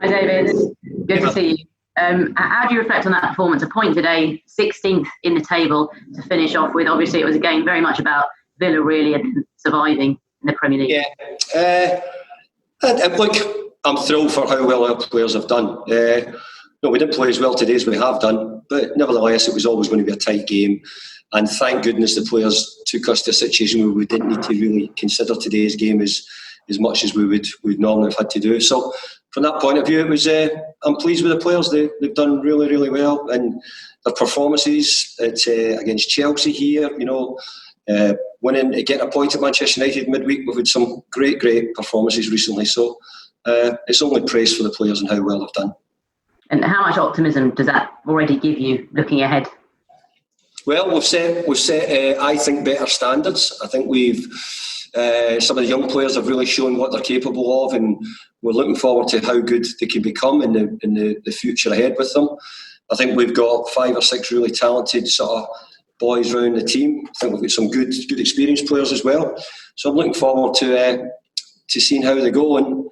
Hi David, good to see you. How do you reflect on that performance? A point today, 16th in the table to finish off with. Obviously, it was a game very much about Villa really and surviving in the Premier League. Yeah, look, I'm thrilled for how well our players have done. No, we didn't play as well today as we have done, but nevertheless, it was always going to be a tight game. And thank goodness the players took us to a situation where we didn't need to really consider today's game as much as we'd normally have had to do. So, from that point of view, it was. I'm pleased with the players. They've done really, really well, and their performances against Chelsea here, winning, getting a point at Manchester United midweek. We've had some great performances recently. So, it's only praise for the players and how well they've done. And how much optimism does that already give you looking ahead? Well, we've set I think, better standards. I think we've some of the young players have really shown what they're capable of, and we're looking forward to how good they can become in the future ahead with them. I think we've got 5 or 6 really talented sort of boys around the team. I think we've got some good experienced players as well. So I'm looking forward to seeing how they go, and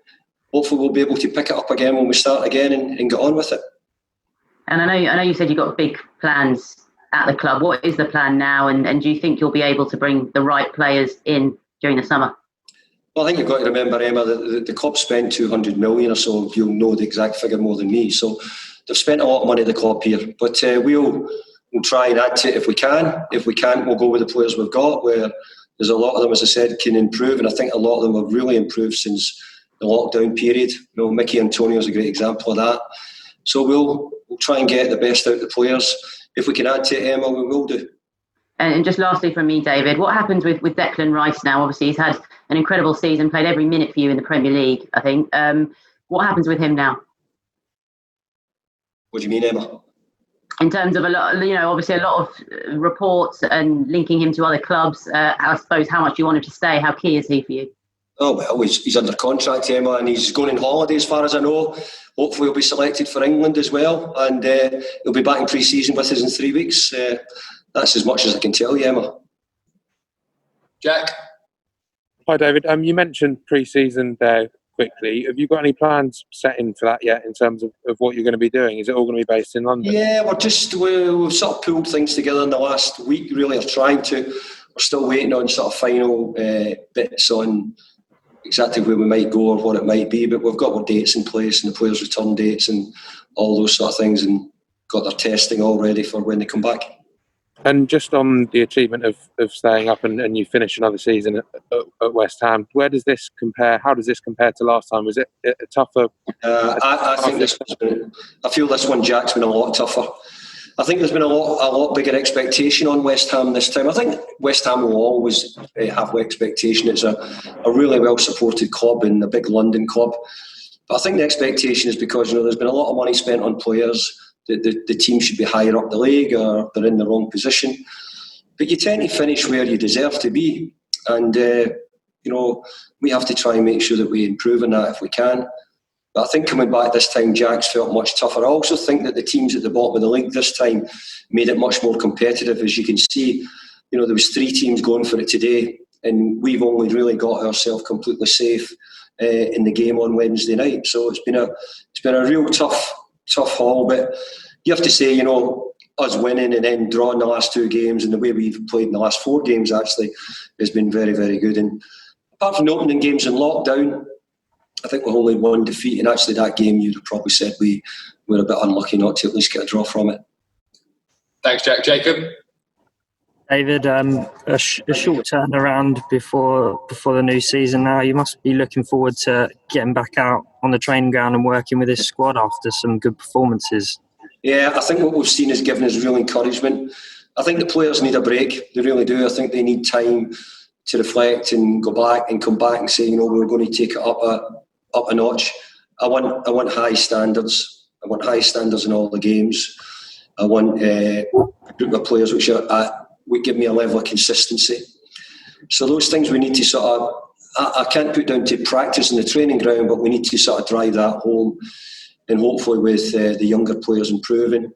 hopefully we'll be able to pick it up again when we start again and get on with it. And I know you said you've got big plans at the club. What is the plan now, and do you think you'll be able to bring the right players in during the summer? Well, I think you've got to remember, Emma, that the club spent 200 million or so. You'll know the exact figure more than me. So they've spent a lot of money at the club here. But we'll try and add to it if we can. If we can't, we'll go with the players we've got, where there's a lot of them, as I said, can improve. And I think a lot of them have really improved since the lockdown period. Mickey Antonio is a great example of that. So we'll try and get the best out of the players. If we can add to it, Emma, we will do. And just lastly from me, David, what happens with Declan Rice now? Obviously, he's had an incredible season, played every minute for you in the Premier League, I think. What happens with him now? What do you mean, Emma? In terms of obviously a lot of reports and linking him to other clubs. I suppose how much you want him to stay. How key is he for you? Oh, well, he's under contract, Emma, and he's going on holiday as far as I know. Hopefully he'll be selected for England as well, and he'll be back in pre-season with us in 3 weeks. That's as much as I can tell you, Emma. Jack? Hi, David. You mentioned pre-season there quickly. Have you got any plans set in for that yet in terms of what you're going to be doing? Is it all going to be based in London? Yeah, we've sort of pulled things together in the last week, really, or trying to. We're still waiting on sort of final bits on exactly where we might go or what it might be, but we've got our dates in place and the players' return dates and all those sort of things, and got their testing all ready for when they come back. And just on the achievement of staying up and you finish another season at West Ham, where does this compare? How does this compare to last time? Was it a tougher? I feel this one, Jack's been a lot tougher. I think there's been a lot bigger expectation on West Ham this time. I think West Ham will always have expectation. It's a really well supported club and a big London club. But I think the expectation is because there's been a lot of money spent on players. The team should be higher up the league, or they're in the wrong position. But you tend to finish where you deserve to be, and we have to try and make sure that we improve on that if we can. But I think coming back this time, Jack's felt much tougher. I also think that the teams at the bottom of the league this time made it much more competitive. As you can see, there was 3 teams going for it today, and we've only really got ourselves completely safe in the game on Wednesday night. So it's been a real tough haul. But you have to say, us winning and then drawing the last 2 games and the way we've played in the last 4 games actually has been very, very good. And apart from the opening games in lockdown, I think we've only 1 defeat, and actually that game you'd have probably said we were a bit unlucky not to at least get a draw from it. Thanks, Jack. Jacob? David, a short turnaround before the new season now. You must be looking forward to getting back out on the training ground and working with this squad after some good performances. Yeah, I think what we've seen has given us real encouragement. I think the players need a break. They really do. I think they need time to reflect and go back and come back and say, we're going to take it up a notch. I want high standards. I want high standards in all the games. I want a group of players which would give me a level of consistency. So those things we need to sort of, I can't put down to practice in the training ground, but we need to sort of drive that home. And hopefully with the younger players improving,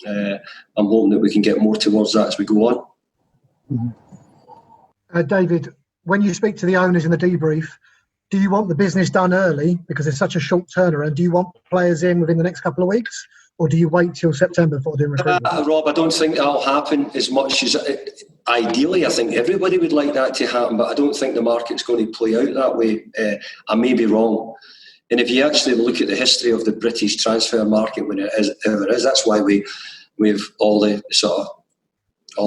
I'm hoping that we can get more towards that as we go on. David, when you speak to the owners in the debrief, do you want the business done early because it's such a short turnaround? Do you want players in within the next couple of weeks, or do you wait till September before doing recruitment? Rob, I don't think that'll happen as much as ideally. I think everybody would like that to happen, but I don't think the market's going to play out that way. I may be wrong. And if you actually look at the history of the British transfer market, when it is, that's why we have all the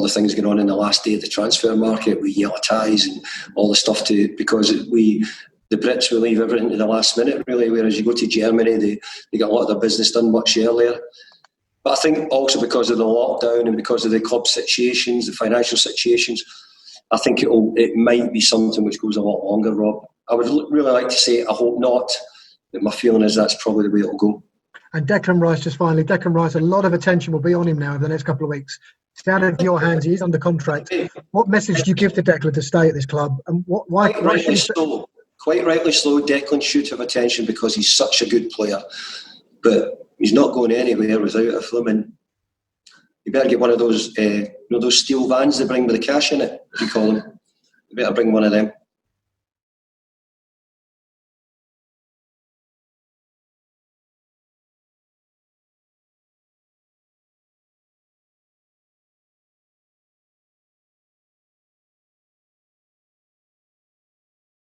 things going on in the last day of the transfer market with yellow ties and all the stuff because the Brits will leave everything to the last minute, really, whereas you go to Germany, they get a lot of their business done much earlier. But I think also because of the lockdown and because of the club situations, the financial situations, I think it might be something which goes a lot longer, Rob. I would really like to say I hope not, but my feeling is that's probably the way it'll go. And Declan Rice, just finally, Declan Rice, a lot of attention will be on him now over the next couple of weeks. It's out of your hands, he's under contract. What message do you give to Declan to stay at this club? And why? Quite rightly so, Declan should have attention because he's such a good player. But he's not going anywhere without a flimming. You better get one of those, those steel vans they bring with the cash in it, you call them. You better bring one of them.